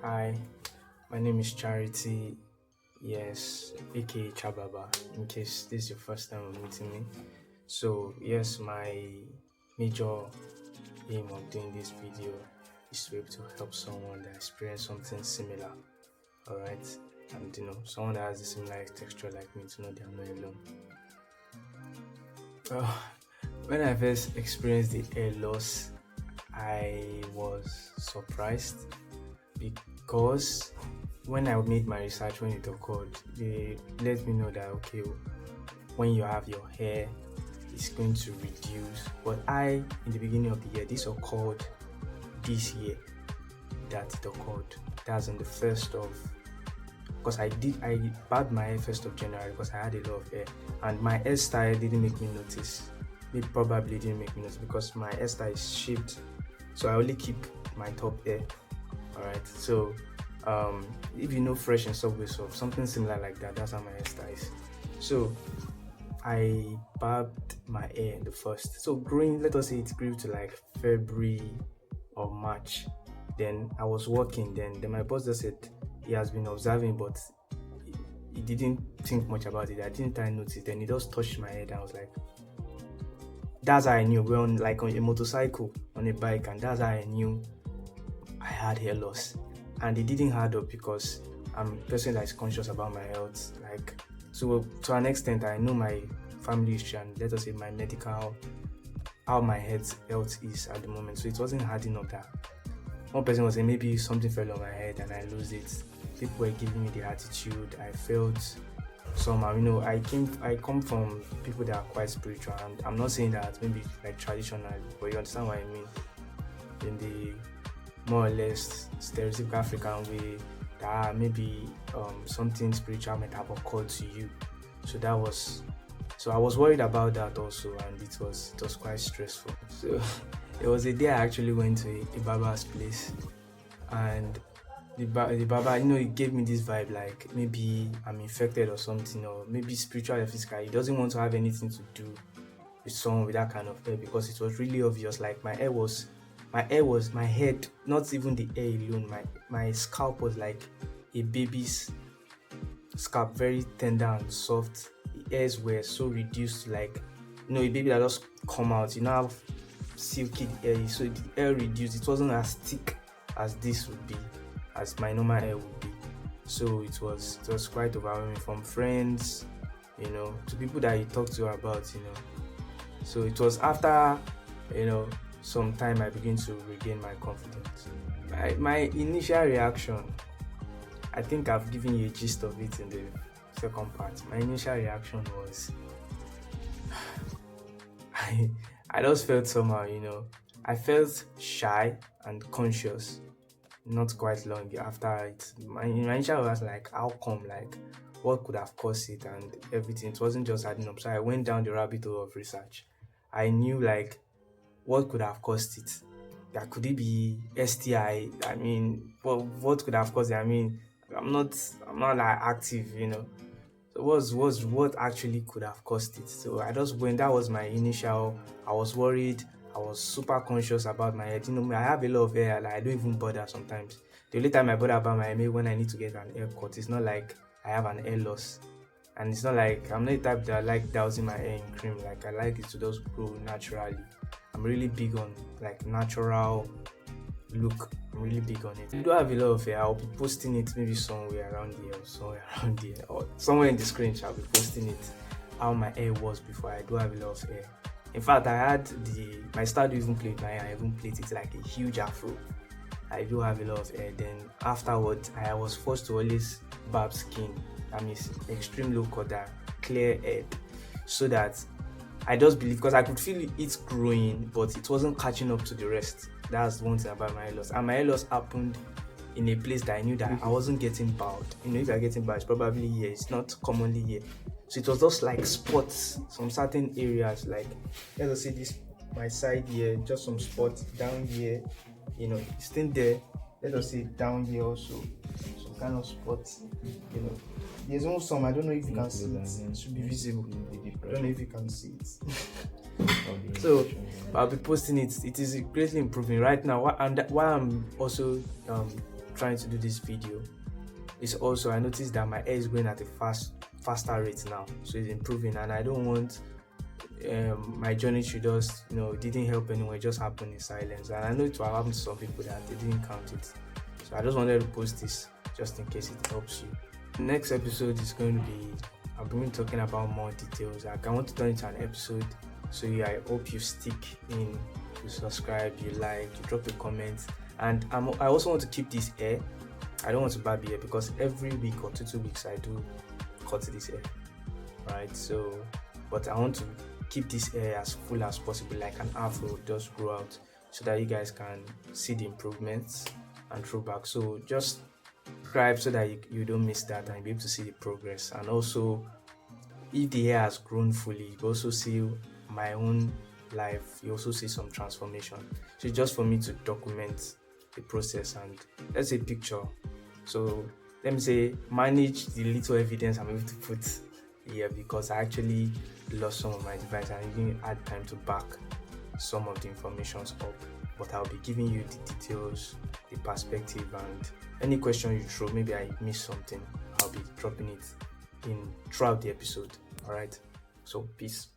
Hi, my name is Charity, yes, aka Chababa, in case this is your first time of meeting me. So, yes, my major aim of doing this video is to be able to help someone that experienced something similar, alright? And someone that has a similar texture like me to know they are not alone. Well, when I first experienced the hair loss, I was surprised because when I made my research when it occurred, they let me know that okay, when you have your hair, it's going to reduce. But in the beginning of the year, this occurred this year that it occurred. That's on the first of, because I barbed my hair 1st of January because I had a lot of hair, and my hairstyle didn't make me notice. It probably didn't make me notice because my hairstyle is shaped, so I only keep my top hair. Alright, so if you know Fresh and Subway Soft, something similar like that, that's how my hairstyle is. So I barbed my hair the first. So growing, let us say it grew to like February or March. Then I was working. Then my boss just said he has been observing, but he didn't think much about it. I didn't notice. Then he just touched my head, and I was like, that's how I knew. We're on a motorcycle on a bike, and that's how I knew I had hair loss. And it didn't add up because I'm a person that is conscious about my health. Like to an extent, I know my family history and let us say my medical, how my health is at the moment. So it wasn't adding up that one person was saying maybe something fell on my head and I lose it. People were giving me the attitude. I felt somehow, I come from people that are quite spiritual, and I'm not saying that maybe like traditional, but you understand what I mean. In the more or less stereotypical African way, that maybe something spiritual might have occurred to you. So I was worried about that also, and it was quite stressful. So there was a day I actually went to a barber's place, and the barber, he gave me this vibe like maybe I'm infected or something, or maybe spiritual or physical. He doesn't want to have anything to do with someone with that kind of hair, because it was really obvious. Like my head, not even the hair alone, my scalp was like a baby's scalp, very tender and soft. The hairs were so reduced, like a baby that just come out, how silky the hair is. So the hair reduced, it wasn't as thick as this would be, as my normal hair would be. So it was quite overwhelming, from friends, to people that you talk to about, So it was after, some time I began to regain my confidence. My initial reaction, I think I've given you a gist of it in the second part. My initial reaction was, I just felt somehow, I felt shy and conscious. Not quite long after it, my initial was like, how come, like what could have caused it and everything. It wasn't just adding up. So I went down the rabbit hole of research. I knew like what could have caused it. That could it be STI? I mean, what could have caused it? I mean, I'm not like active, So what actually could have caused it? So I just went. That was my initial. I was worried. I was super conscious about my head. I have a lot of hair. Like I don't even bother sometimes. The only time I bother about my hair, maybe when I need to get an haircut. It's not like I have an hair loss, and it's not like I'm not the type that I like dousing my hair in cream. Like I like it to just grow naturally. I'm really big on like natural look. I'm really big on it. If you do have a lot of hair, I'll be posting it maybe somewhere around here or somewhere in the screen. I'll be posting it how my hair was before. I do have a lot of hair. In fact, I had my style to even plait my hair. I even plait it like a huge afro. I do have a lot of hair. Then afterwards, I was forced to always barb skin. That means extreme low cut, clear head, so that I just believe, because I could feel it growing, but it wasn't catching up to the rest. That's one thing about my hair loss. And my hair loss happened in a place that I knew that I wasn't getting bowed. If you're getting bowed, it's probably here. It's not commonly here. So it was just like spots, some certain areas, like let us say this, my side here, just some spots down here, it's still there. Let us say down here also, some kind of spots, There's also some, I don't know if you can see it. It should be visible. I don't know if you can see it. So I'll be posting it. It is greatly improving right now. And while I'm also trying to do this video is also I noticed that my hair is going at a faster rate now, so it's improving, and I don't want my journey to just didn't help anyone, it just happened in silence. And I know it will happen to some people that they didn't count it, so I just wanted to post this just in case it helps you. The next episode is going to be, I'm going to be talking about more details. Like, I want to turn it into an episode, so yeah, I hope you stick in, you subscribe, you like, you drop a comment. And I also want to keep this hair. I don't want to barb hair because every week or 2 weeks I do cut this hair, right? So, but I want to keep this hair as full as possible, like an afro, just grow out, so that you guys can see the improvements and throw back. So just subscribe so that you don't miss that and you'll be able to see the progress. And also, if the hair has grown fully, you also see my own life, you also see some transformation. So just for me to document the process, and let's say picture. So let me say manage the little evidence I'm able to put here, because I actually lost some of my device and I didn't add time to back some of the informations up. But I'll be giving you the details, the perspective, and any question you throw, maybe I missed something, I'll be dropping it in throughout the episode. All right, so peace.